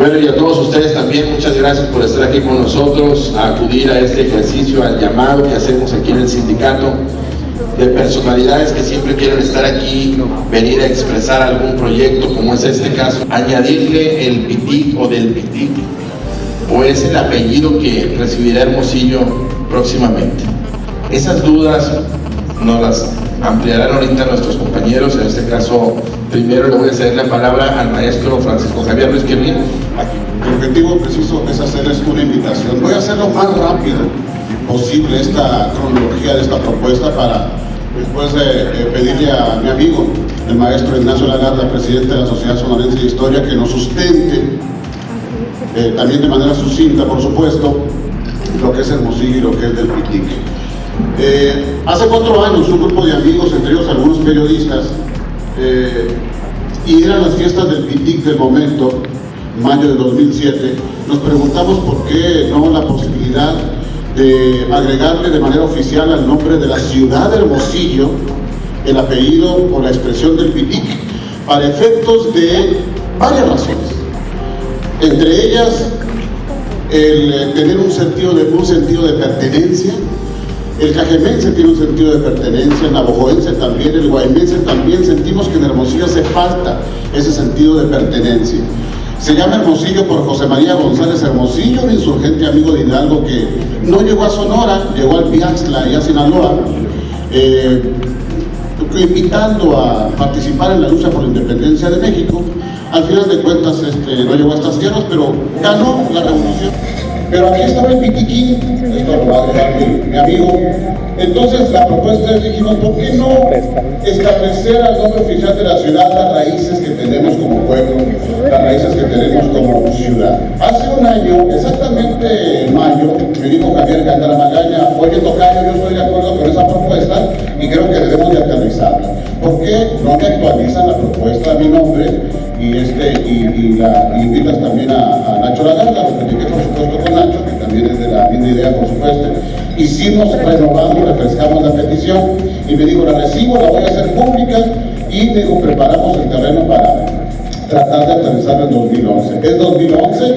Bueno, y a todos ustedes también, muchas gracias por estar aquí con nosotros, a acudir a este ejercicio, al llamado que hacemos aquí en el sindicato, de personalidades que siempre quieren estar aquí, venir a expresar algún proyecto, como es este caso, añadirle el PITIC o del PITIC, o es el apellido que recibirá Hermosillo próximamente. Esas dudas nos las ampliarán ahorita nuestros compañeros. En este caso, primero le voy a ceder la palabra al maestro Francisco Javier Ruiz Quirrín. El objetivo preciso es hacerles una invitación. Voy a hacer lo más rápido posible esta cronología de esta propuesta para después pedirle a mi amigo, el maestro Ignacio Lagarda, presidente de la Sociedad Sonorense de Historia, que nos sustente, también de manera sucinta, por supuesto, lo que es Hermosillo y lo que es del PITIC. Hace 4 años un grupo de amigos, entre ellos algunos periodistas, y eran las fiestas del PITIC del momento, mayo de 2007, nos preguntamos por qué no la posibilidad de agregarle de manera oficial al nombre de la ciudad de Hermosillo el apellido o la expresión del PITIC, para efectos de varias razones, entre ellas el tener un sentido de pertenencia. El cajemense tiene un sentido de pertenencia, el navajoense también, el guaymense también. Sentimos que en Hermosillo hace falta ese sentido de pertenencia. Se llama Hermosillo por José María González Hermosillo, un insurgente amigo de Hidalgo que no llegó a Sonora, llegó al Piaxtla y a Sinaloa, invitando a participar en la lucha por la independencia de México. Al final de cuentas no llegó a estas tierras, pero ganó la revolución. Pero aquí estaba el pitiquín, esto lo va a dejar mi amigo. Entonces la propuesta es, dijimos, ¿por qué no establecer al nombre oficial de la ciudad las raíces que tenemos como pueblo, las raíces que tenemos como ciudad? Hace un año, exactamente en mayo, me dijo Javier Gandara Magaña, oye tocayo, yo estoy de acuerdo con esa propuesta y creo que debemos de aterrizarla. ¿Por qué no me actualizan la propuesta a mi nombre? Y invitas también a Nacho Lagarda, lo platiqué por supuesto con Nacho, que también es de la misma idea, por supuesto. Hicimos, renovamos, refrescamos la petición y me dijo, la recibo, la voy a hacer pública y me dijo, preparamos el terreno para tratar de aterrizarlo en 2011. Es 2011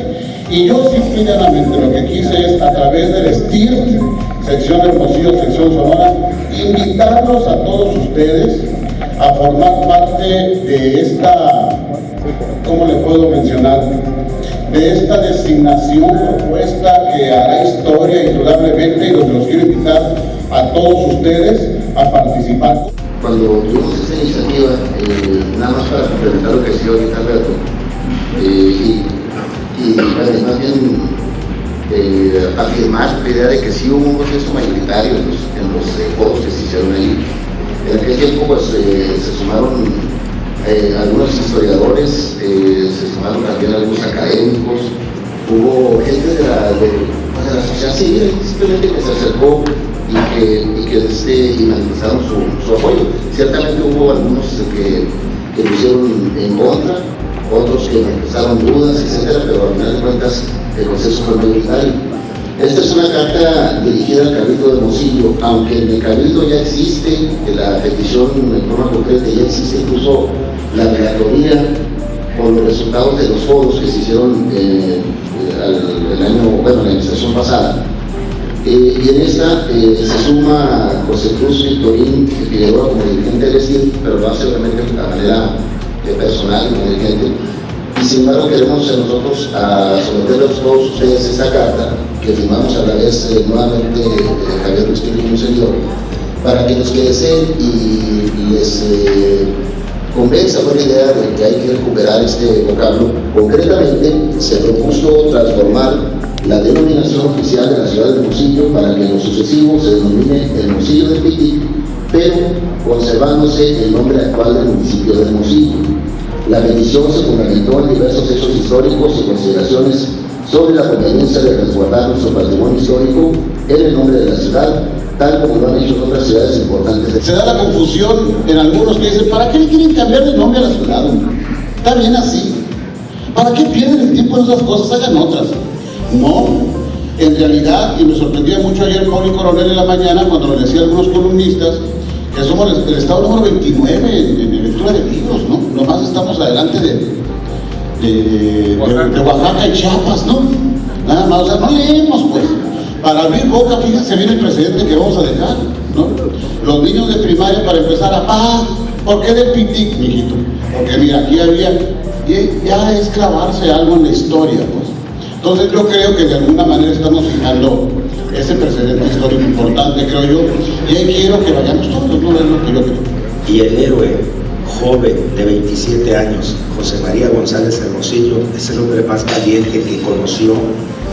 y yo simplemente lo que quise es, a través del STIR, sección Hermosillo, sección Sonora, invitarlos a todos ustedes a formar parte de esta, ¿cómo le puedo mencionar?, de esta designación propuesta que hará historia indudablemente, y los quiero invitar a todos ustedes a participar. Cuando tuvimos esta iniciativa, nada más para complementar lo que decía ahorita Alberto, más bien afirmar la idea de que sí hubo un proceso mayoritario en los foros que se hicieron ahí. En aquel tiempo pues, se sumaron algunos historiadores, se sumaron también algunos académicos, hubo gente de la sociedad civil simplemente que se acercó y que manifestaron su apoyo. Ciertamente hubo algunos que lo hicieron en contra, otros que manifestaron dudas, etcétera, pero al final de cuentas el consenso fue mayoritario. Esta es una carta dirigida al Cabildo de Hermosillo, aunque en el Cabildo ya existe la petición en forma concreta, ya existe incluso la relatoría con los resultados de los foros que se hicieron la administración pasada. Y en esta se suma José Cruz Victorín Figueroa como dirigente del STIR, pero lo hace obviamente de manera personal como dirigente. Y sin embargo queremos nosotros someterles a todos ustedes esta carta que firmamos a la vez nuevamente Javier Ruiz Quirrín y un servidor, para que nos queden y les convenza con la idea de que hay que recuperar este vocablo. Concretamente se propuso transformar la denominación oficial de la ciudad de Hermosillo para que en lo sucesivo se denomine Hermosillo del PITIC, pero conservándose el nombre actual del municipio de Hermosillo. La petición se fundamentó en diversos hechos históricos y consideraciones sobre la conveniencia de resguardar nuestro patrimonio histórico en el nombre de la ciudad, tal como lo han hecho en otras ciudades importantes. Se da la confusión en algunos que dicen, ¿para qué le quieren cambiar de nombre a la ciudad? Está bien así. ¿Para qué pierden el tiempo en esas cosas? Hagan otras. No, en realidad, y me sorprendía mucho ayer Poli Coronel en la mañana cuando le decía a algunos columnistas que somos el estado número 29 en lectura de libros, ¿no? Nomás estamos adelante de Oaxaca y Chiapas, ¿no? Nada más, o sea, no leemos, pues. Para abrir boca, fíjense bien el precedente que vamos a dejar, ¿no? Los niños de primaria, para empezar, ¿por qué de Pitic, mijito? Porque mira, aquí había, ya es clavarse algo en la historia, pues. Entonces yo creo que de alguna manera estamos fijando ese precedente histórico importante, creo yo, y ahí quiero que vayamos todos, no es lo que yo creo. Y el héroe joven de 27 años, José María González Hermosillo, es el hombre más valiente que conoció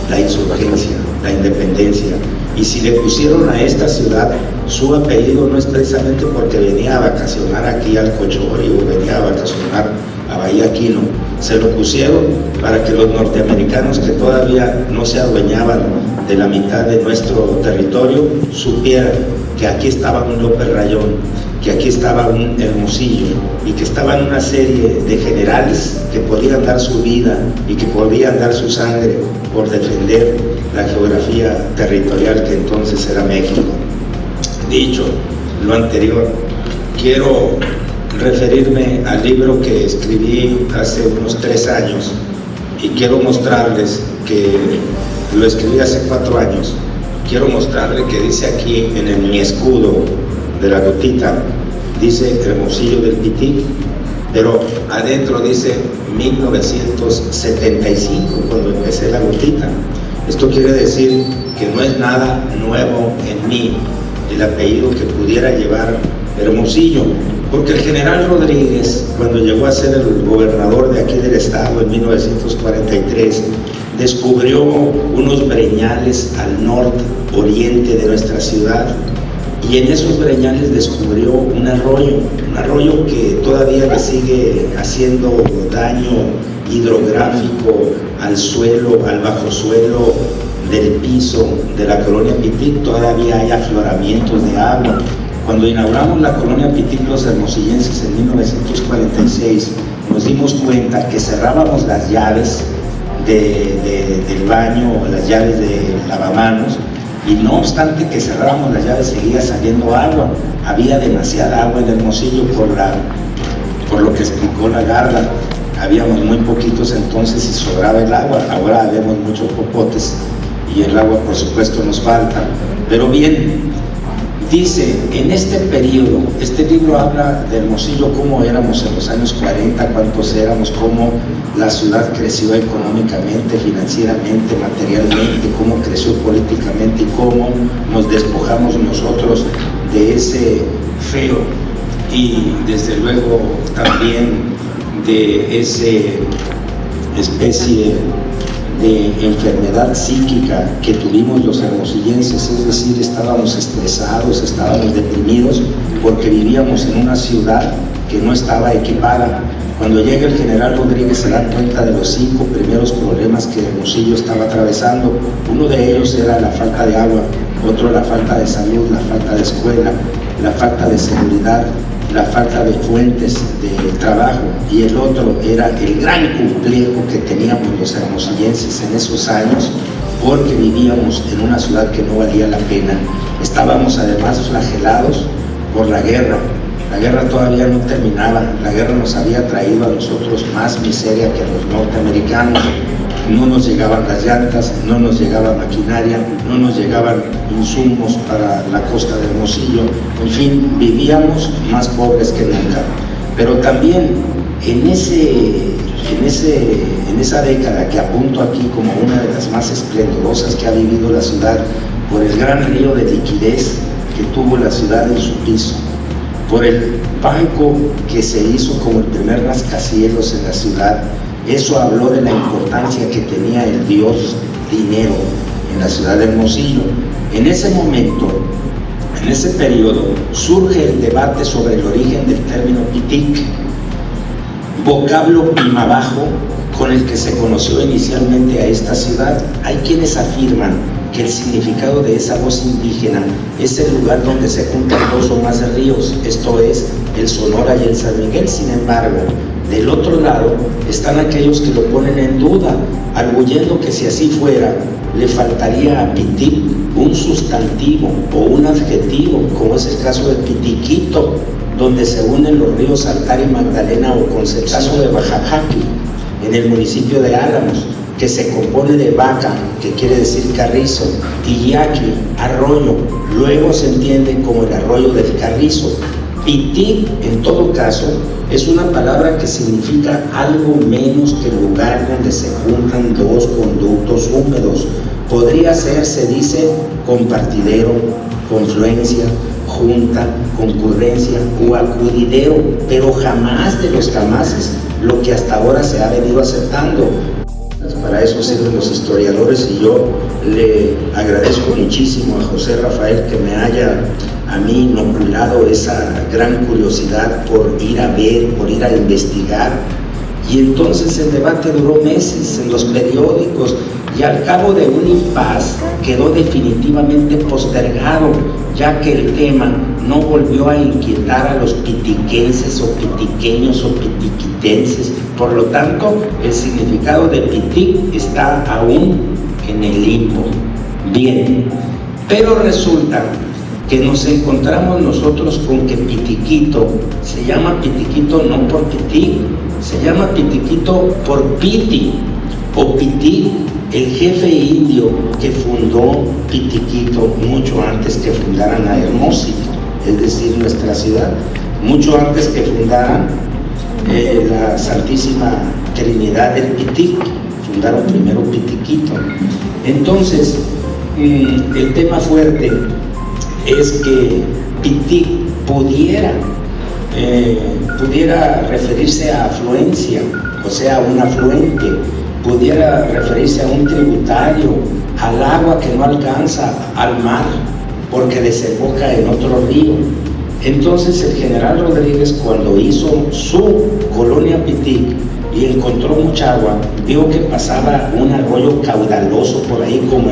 la insurgencia, la independencia. Y si le pusieron a esta ciudad su apellido, no es precisamente porque venía a vacacionar aquí al Cochori o venía a vacacionar a Bahía Quino. Se lo pusieron para que los norteamericanos, que todavía no se adueñaban de la mitad de nuestro territorio, supieran que aquí estaba un López Rayón, que aquí estaba un Hermosillo y que estaban una serie de generales que podían dar su vida y que podían dar su sangre por defender la geografía territorial que entonces era México. Dicho lo anterior, quiero referirme al libro que escribí hace unos 3 años y quiero mostrarles que lo escribí hace 4 años. Quiero mostrarles que dice aquí en mi escudo de la gotita, dice Hermosillo del Pitic, pero adentro dice 1975, cuando empecé la gotita. Esto quiere decir que no es nada nuevo en mí el apellido que pudiera llevar Hermosillo, porque el general Rodríguez, cuando llegó a ser el gobernador de aquí del estado en 1943, descubrió unos breñales al norte, oriente de nuestra ciudad, y en esos breñales descubrió un arroyo que todavía le sigue haciendo daño hidrográfico al suelo, al bajosuelo del piso de la colonia Pitic. Todavía hay afloramientos de agua. Cuando inauguramos la colonia Pitic los hermosillenses en 1946, nos dimos cuenta que cerrábamos las llaves del baño, las llaves de lavamanos, y no obstante que cerrábamos las llaves seguía saliendo agua. Había demasiada agua en Hermosillo por lo que explicó la Garda. Habíamos muy poquitos entonces y sobraba el agua. Ahora vemos muchos popotes y el agua por supuesto nos falta. Pero bien, dice, en este periodo, este libro habla de Hermosillo, cómo éramos en los años 40, cuántos éramos, cómo la ciudad creció económicamente, financieramente, materialmente, cómo creció políticamente y cómo nos despojamos nosotros de ese feo y desde luego también de esa especie de enfermedad psíquica que tuvimos los hermosillenses, es decir, estábamos estresados, estábamos deprimidos porque vivíamos en una ciudad que no estaba equipada. Cuando llega el general Rodríguez se da cuenta de los 5 primeros problemas que Hermosillo estaba atravesando. Uno de ellos era la falta de agua, otro la falta de salud, la falta de escuela, la falta de seguridad, la falta de fuentes de trabajo, y el otro era el gran complejo que teníamos los hermosillenses en esos años, porque vivíamos en una ciudad que no valía la pena. Estábamos además flagelados por la guerra. La guerra todavía no terminaba, la guerra nos había traído a nosotros más miseria que a los norteamericanos. No nos llegaban las llantas, no nos llegaba maquinaria, no nos llegaban insumos para la costa de Hermosillo. En fin, vivíamos más pobres que nunca. Pero también en esa década que apunto aquí como una de las más esplendorosas que ha vivido la ciudad, por el gran río de liquidez que tuvo la ciudad en su piso, por el banco que se hizo como el primer rascacielos en la ciudad. Eso habló de la importancia que tenía el dios dinero en la ciudad de Hermosillo. En ese momento, en ese periodo, surge el debate sobre el origen del término Pitic, vocablo primabajo con el que se conoció inicialmente a esta ciudad. Hay quienes afirman que el significado de esa voz indígena es el lugar donde se juntan 2 o más ríos, esto es, el Sonora y el San Miguel. Sin embargo, del otro lado están aquellos que lo ponen en duda, arguyendo que si así fuera, le faltaría a Pitic un sustantivo o un adjetivo, como es el caso de Pitiquito, donde se unen los ríos Altar y Magdalena, o Concetazo de Oaxaca. en el municipio de Álamos, que se compone de vaca, que quiere decir carrizo, y yaqui, arroyo, luego se entiende como el arroyo del carrizo. Pitic, en todo caso, es una palabra que significa algo menos que el lugar donde se juntan dos conductos húmedos. Podría ser, se dice, compartidero, confluencia, junta, concurrencia o acudidero, pero jamás de los jamases, lo que hasta ahora se ha venido aceptando. Para eso sirven los historiadores, y yo le agradezco muchísimo a José Rafael que me haya a mí inoculado esa gran curiosidad por ir a ver, por ir a investigar. Y entonces el debate duró meses en los periódicos, y al cabo de un impas quedó definitivamente postergado, ya que el tema no volvió a inquietar a los pitiquenses o pitiqueños o pitiquitenses. Por lo tanto, el significado de pitic está aún en el limbo. Bien, pero resulta que nos encontramos nosotros con que Pitiquito se llama Pitiquito no por pitic, se llama Pitiquito por Piti o Pitic, el jefe indio que fundó Pitiquito mucho antes que fundaran a Hermosito, es decir, nuestra ciudad, mucho antes que fundaran la Santísima Trinidad del Pitic, fundaron primero Pitiquito. Entonces, el tema fuerte es que Pitic pudiera referirse a afluencia, o sea, un afluente, pudiera referirse a un tributario, al agua que no alcanza al mar porque desemboca en otro río. Entonces el general Rodríguez, cuando hizo su colonia Pitic y encontró mucha agua, vio que pasaba un arroyo caudaloso por ahí, como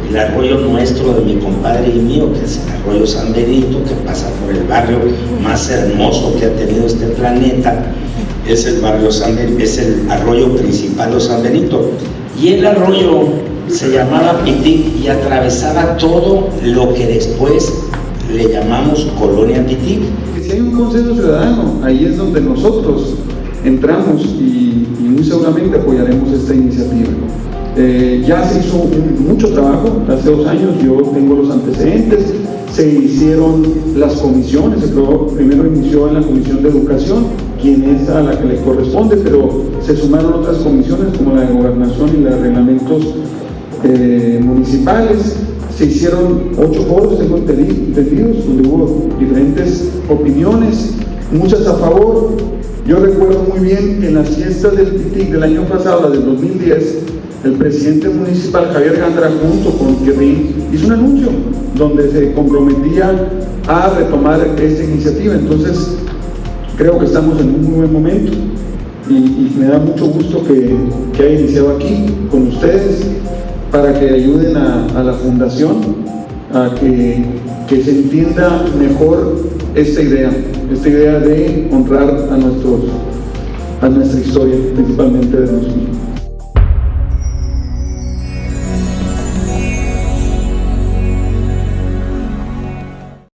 el arroyo nuestro de mi compadre y mío, que es el arroyo San Benito, que pasa por el barrio más hermoso que ha tenido este planeta. Es el barrio es el arroyo principal de San Benito, y el arroyo se llamaba Pitic y atravesaba todo lo que después le llamamos colonia Pitic. Si hay un consenso ciudadano, ahí es donde nosotros entramos y muy seguramente apoyaremos esta iniciativa. Ya se hizo mucho trabajo, hace 2 años, yo tengo los antecedentes, se hicieron las comisiones, primero inició en la Comisión de Educación, quien es a la que le corresponde, pero se sumaron otras comisiones como la de Gobernación y la de Reglamentos Municipales. Se hicieron 8 foros, tengo entendidos, donde hubo diferentes opiniones, muchas a favor. Yo recuerdo muy bien que en las fiestas del Pitic del año pasado, la del 2010, el presidente municipal Javier Gandra, junto con Querrín, hizo un anuncio donde se comprometía a retomar esta iniciativa. Entonces creo que estamos en un muy buen momento y me da mucho gusto que haya iniciado aquí con ustedes para que ayuden a la fundación a que se entienda mejor esta idea de honrar a nuestra historia, principalmente de nosotros.